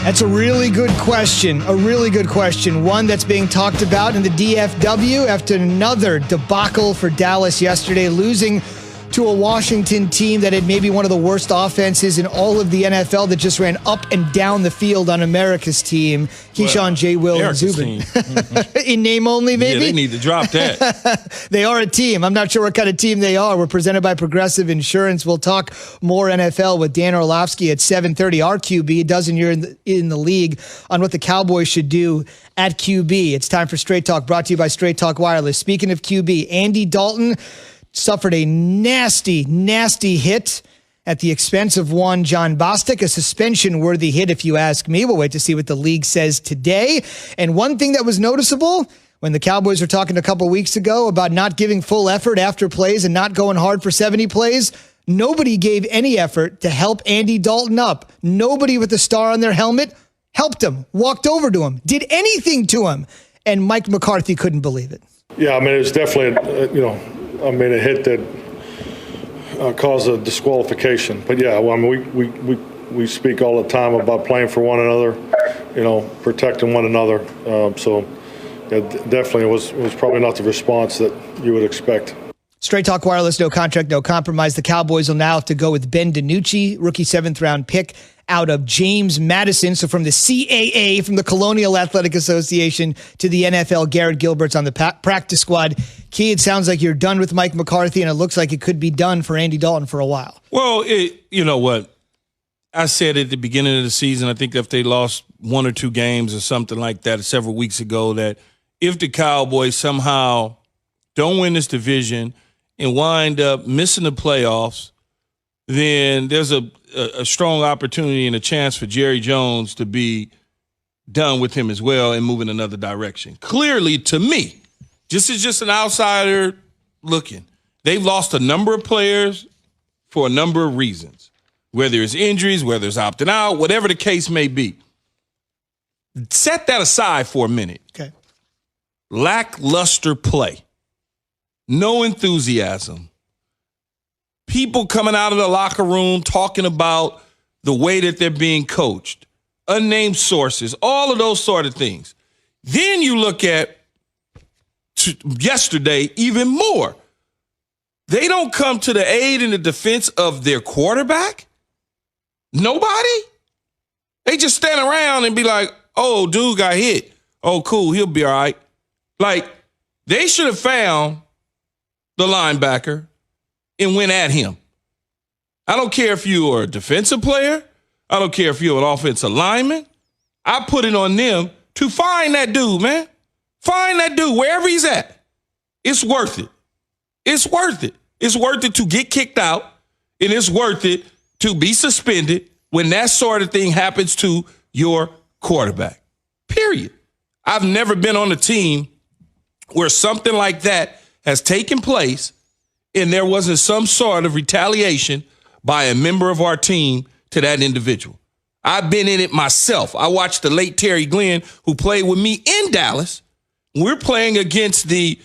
That's a really good question. A really good question. One that's being talked about in the DFW after another debacle for Dallas yesterday, losing to a Washington team that had maybe one of the worst offenses in all of the NFL that just ran up and down the field on America's team. Keyshawn, J. Will, and Zubin. In name only, maybe? Yeah, they need to drop that. They are a team. I'm not sure what kind of team they are. We're presented by Progressive Insurance. We'll talk more NFL with Dan Orlovsky at 7:30. Our QB, a dozen years in the league, on what the Cowboys should do at QB. It's time for Straight Talk, brought to you by Straight Talk Wireless. Speaking of QB, Andy Dalton suffered a nasty, nasty hit at the expense of one John Bostic, a suspension-worthy hit, if you ask me. We'll wait to see what the league says today. And one thing that was noticeable when the Cowboys were talking a couple weeks ago about not giving full effort after plays and not going hard for 70 plays, nobody gave any effort to help Andy Dalton up. Nobody with a star on their helmet helped him, walked over to him, did anything to him. And Mike McCarthy couldn't believe it. Yeah, I mean, it was definitely, a hit that caused a disqualification. But yeah, well, I mean, we speak all the time about playing for one another, protecting one another. So yeah, definitely it was probably not the response that you would expect. Straight Talk Wireless, no contract, no compromise. The Cowboys will now have to go with Ben DiNucci, rookie 7th-round pick out of James Madison. So from the CAA, from the Colonial Athletic Association, to the NFL, Garrett Gilbert's on the practice squad. Key, it sounds like you're done with Mike McCarthy, and it looks like it could be done for Andy Dalton for a while. Well, you know what? I said at the beginning of the season, I think if they lost one or two games or something like that several weeks ago, that if the Cowboys somehow don't win this division and wind up missing the playoffs, then there's a strong opportunity and a chance for Jerry Jones to be done with him as well and move in another direction. Clearly, to me, this is just an outsider looking. They've lost a number of players for a number of reasons, whether it's injuries, whether it's opting out, whatever the case may be. Set that aside for a minute. Okay. Lackluster play. No enthusiasm. People coming out of the locker room talking about the way that they're being coached. Unnamed sources. All of those sort of things. Then you look at yesterday even more. They don't come to the aid in the defense of their quarterback. Nobody. They just stand around and be like, oh, dude got hit. Oh, cool. He'll be all right. Like, they should have found the linebacker and went at him. I don't care if you are a defensive player. I don't care if you're an offensive lineman. I put it on them to find that dude, man. Find that dude wherever he's at. It's worth it. It's worth it. It's worth it to get kicked out, and it's worth it to be suspended when that sort of thing happens to your quarterback. Period. I've never been on a team where something like that has taken place and there wasn't some sort of retaliation by a member of our team to that individual. I've been in it myself. I watched the late Terry Glenn, who played with me in Dallas. We're playing against the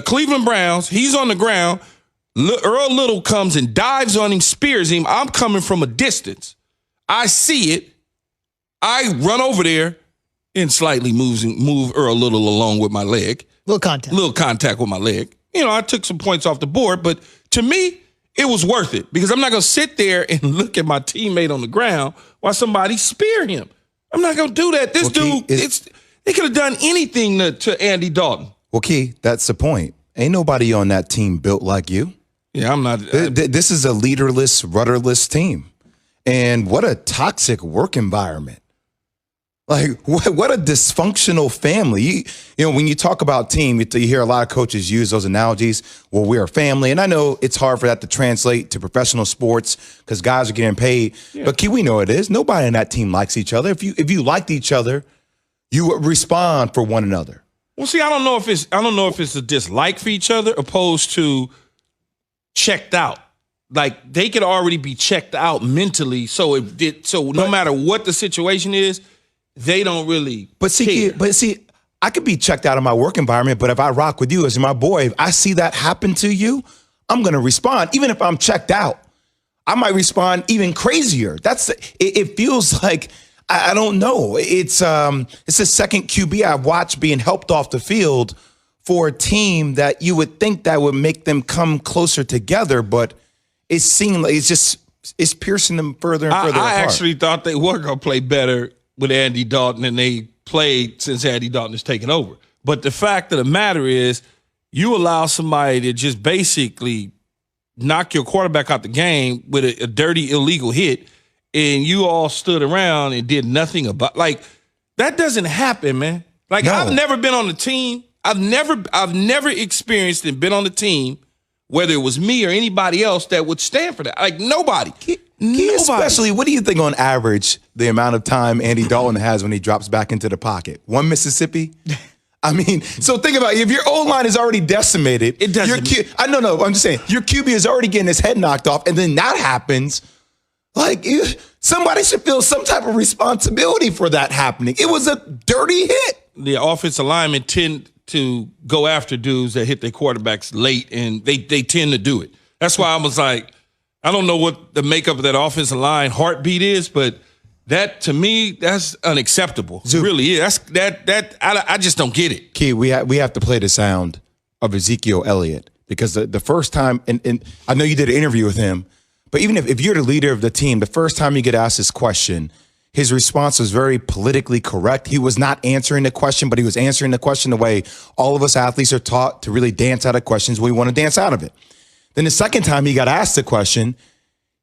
Cleveland Browns. He's on the ground. Earl Little comes and dives on him, spears him. I'm coming from a distance. I see it. I run over there and slightly move Earl Little along with my leg. Little contact with my leg. I took some points off the board, but to me, it was worth it because I'm not going to sit there and look at my teammate on the ground while somebody spear him. I'm not going to do that. This dude, they could have done anything to Andy Dalton. Well, Key, that's the point. Ain't nobody on that team built like you. Yeah, I'm not. This is a leaderless, rudderless team. And what a toxic work environment. Like, what a dysfunctional family. When you talk about team, you hear a lot of coaches use those analogies. Well, we're a family. And I know it's hard for that to translate to professional sports because guys are getting paid. Yeah. But, Key, we know it is. Nobody in that team likes each other. If you liked each other, you would respond for one another. Well, see, I don't know if it's a dislike for each other opposed to checked out. Like, they could already be checked out mentally. So no matter what the situation is, they don't really care. But see, I could be checked out of my work environment, but if I rock with you as my boy, if I see that happen to you, I'm going to respond. Even if I'm checked out, I might respond even crazier. It feels like I don't know. It's the second QB I've watched being helped off the field for a team that you would think that would make them come closer together, but it seemed like it's piercing them further and further apart. I actually thought they were going to play better with Andy Dalton than they played since Andy Dalton has taken over. But the fact of the matter is, you allow somebody to just basically knock your quarterback out the game with a dirty, illegal hit, and you all stood around and did nothing about. Like, that doesn't happen, man. Like, no. I've never been on the team. I've never experienced and been on the team, whether it was me or anybody else, that would stand for that. Like, nobody. Nobody. Especially, what do you think on average the amount of time Andy Dalton has when he drops back into the pocket? 1 Mississippi? I mean, so think about it. If your O-line is already decimated, it doesn't. I'm just saying, your QB is already getting his head knocked off, and then that happens. Like, somebody should feel some type of responsibility for that happening. It was a dirty hit. The offensive linemen tend to go after dudes that hit their quarterbacks late, and they tend to do it. That's why I was like, I don't know what the makeup of that offensive line heartbeat is, but that, to me, that's unacceptable. It really is. I just don't get it. Key, we have to play the sound of Ezekiel Elliott, because the first time, and I know you did an interview with him, but even if you're the leader of the team, the first time you get asked this question, his response was very politically correct. He was not answering the question, but he was answering the question the way all of us athletes are taught to really dance out of questions. We want to dance out of it. Then the second time he got asked the question,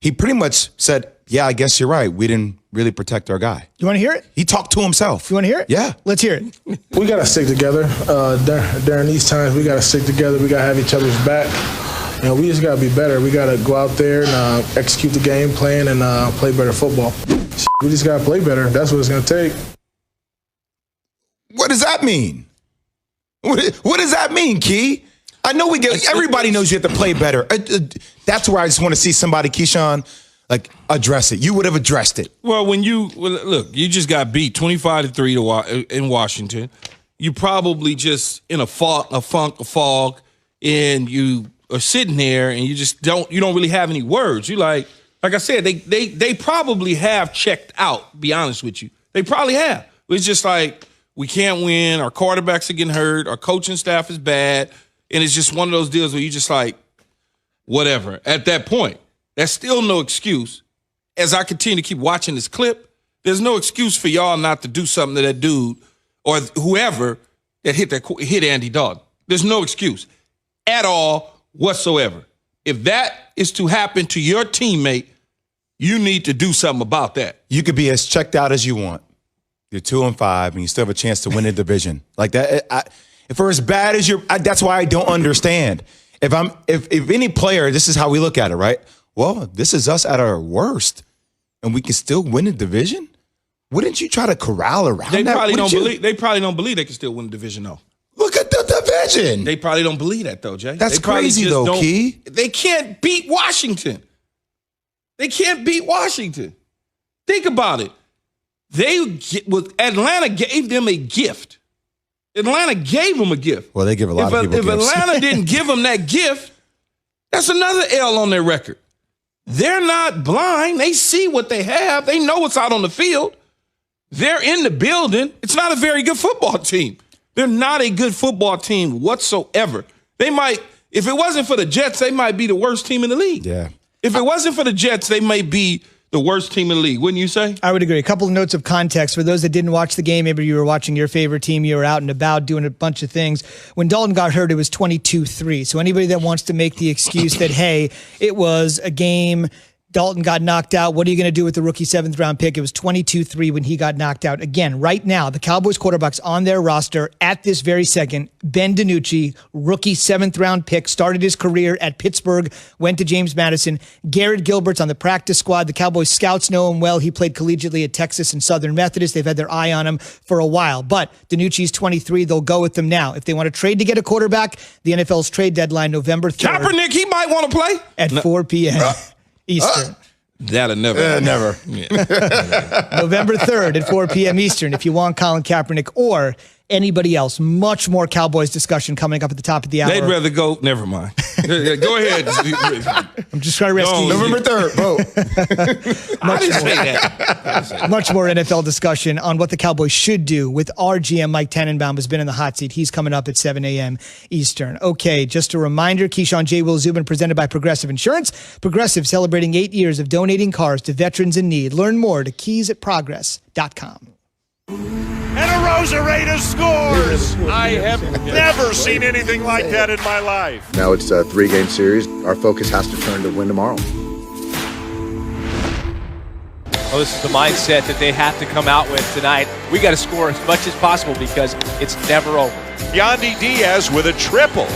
he pretty much said, yeah, I guess you're right. We didn't really protect our guy. You want to hear it? He talked to himself. You want to hear it? Yeah. Let's hear it. We got to stick together. During these times, we got to stick together. We got to have each other's back. We just got to be better. We got to go out there and execute the game plan and play better football. We just got to play better. That's what it's going to take. What does that mean? What does that mean, Key? I know everybody knows you have to play better. That's where I just want to see somebody, Keyshawn, like, address it. You would have addressed it. Well, look, you just got beat 25-3 in Washington. You probably just in a fog, and you are sitting there and you don't really have any words. You like I said, they probably have checked out, be honest with you. They probably have. It's just like, we can't win, our quarterbacks are getting hurt, our coaching staff is bad, and it's just one of those deals where you just like, whatever. At that point, that's still no excuse. As I continue to keep watching this clip, there's no excuse for y'all not to do something to that dude or whoever that hit Andy Dalton. There's no excuse at all whatsoever. If that is to happen to your teammate, you need to do something about that. You could be as checked out as you want. You're 2-5, and you still have a chance to win the division. Like that, if we're as bad as that's why I don't understand. If any player, this is how we look at it, right? Well, this is us at our worst, and we can still win the division. Wouldn't you try to corral around that? They probably don't believe they can still win the division, though. Look at the division. They probably don't believe that, though, Jay. That's crazy, though, Key. They can't beat Washington. They can't beat Washington. Think about it. Atlanta gave them a gift. Atlanta gave them a gift. Well, they give a lot of people gifts. If Atlanta didn't give them that gift, that's another L on their record. They're not blind. They see what they have. They know what's out on the field. They're in the building. It's not a very good football team. They're not a good football team whatsoever. They might, if it wasn't for the Jets, they might be the worst team in the league. Yeah. If it wasn't for the Jets, they may be the worst team in the league, wouldn't you say? I would agree. A couple of notes of context for those that didn't watch the game. Maybe you were watching your favorite team. You were out and about doing a bunch of things. When Dalton got hurt, it was 22-3. So anybody that wants to make the excuse that, hey, it was a game, Dalton got knocked out, what are you going to do with the rookie 7th-round pick? It was 22-3 when he got knocked out. Again, right now, the Cowboys quarterback's on their roster at this very second. Ben DiNucci, rookie 7th-round pick, started his career at Pittsburgh, went to James Madison. Garrett Gilbert's on the practice squad. The Cowboys scouts know him well. He played collegiately at Texas and Southern Methodist. They've had their eye on him for a while. But DiNucci's 23. They'll go with them now. If they want to trade to get a quarterback, the NFL's trade deadline, November 3rd. Kaepernick, he might want to play. At 4 p.m. Eastern. That'll never. Never. Yeah. November 3rd at 4 p.m. Eastern if you want Colin Kaepernick or anybody else. Much more Cowboys discussion coming up at the top of the hour. They'd rather go. Never mind. Go ahead. I'm just trying to rescue you. November 3rd, vote. I didn't say that. Much more NFL discussion on what the Cowboys should do with our GM, Mike Tannenbaum, has been in the hot seat. He's coming up at 7 a.m. Eastern. Okay, just a reminder, Keyshawn J. Will Zubin, presented by Progressive Insurance. Progressive celebrating 8 years of donating cars to veterans in need. Learn more at keysatprogress.com. And a Rosarena scores! I have never seen anything like that in my life. Now it's a 3-game series. Our focus has to turn to win tomorrow. Well, this is the mindset that they have to come out with tonight. We got to score as much as possible because it's never over. Yandy Diaz with a triple.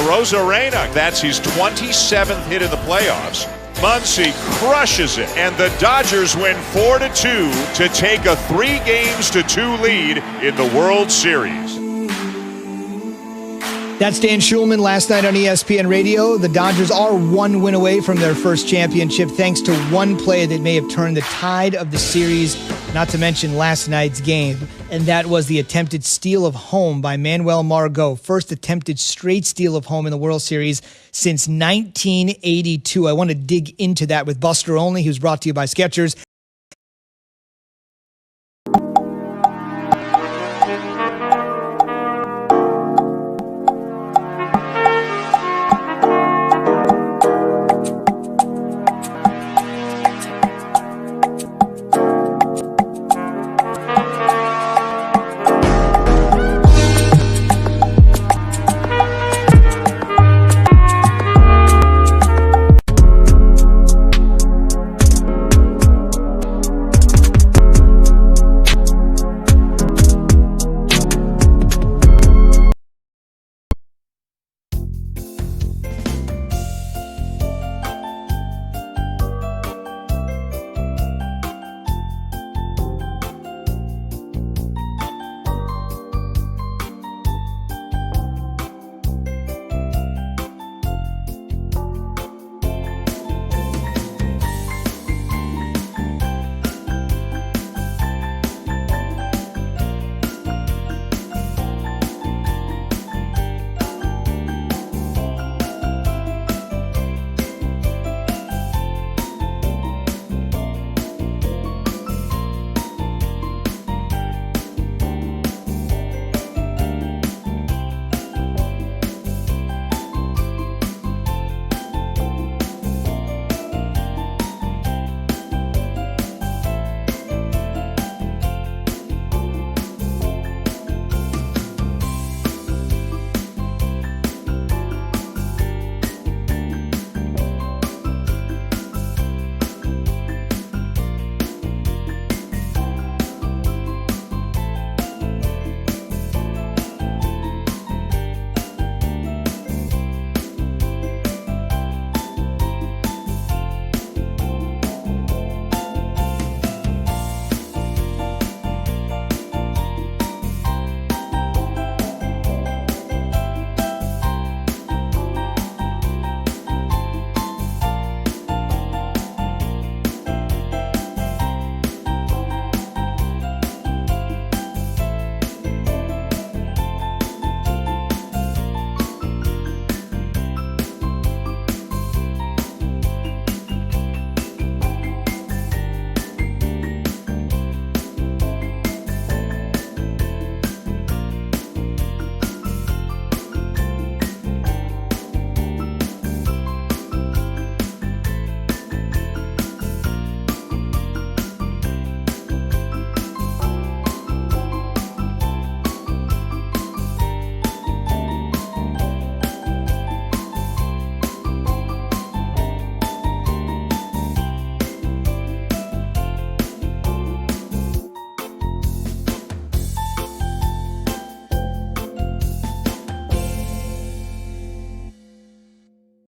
Rosarena, that's his 27th hit in the playoffs. Muncy crushes it, and the Dodgers win 4-2 to take a 3-2 lead in the World Series. That's Dan Schulman last night on ESPN Radio. The Dodgers are 1 win away from their first championship thanks to one play that may have turned the tide of the series, not to mention last night's game. And that was the attempted steal of home by Manuel Margot. First attempted straight steal of home in the World Series since 1982. I want to dig into that with Buster Olney, who's brought to you by Skechers.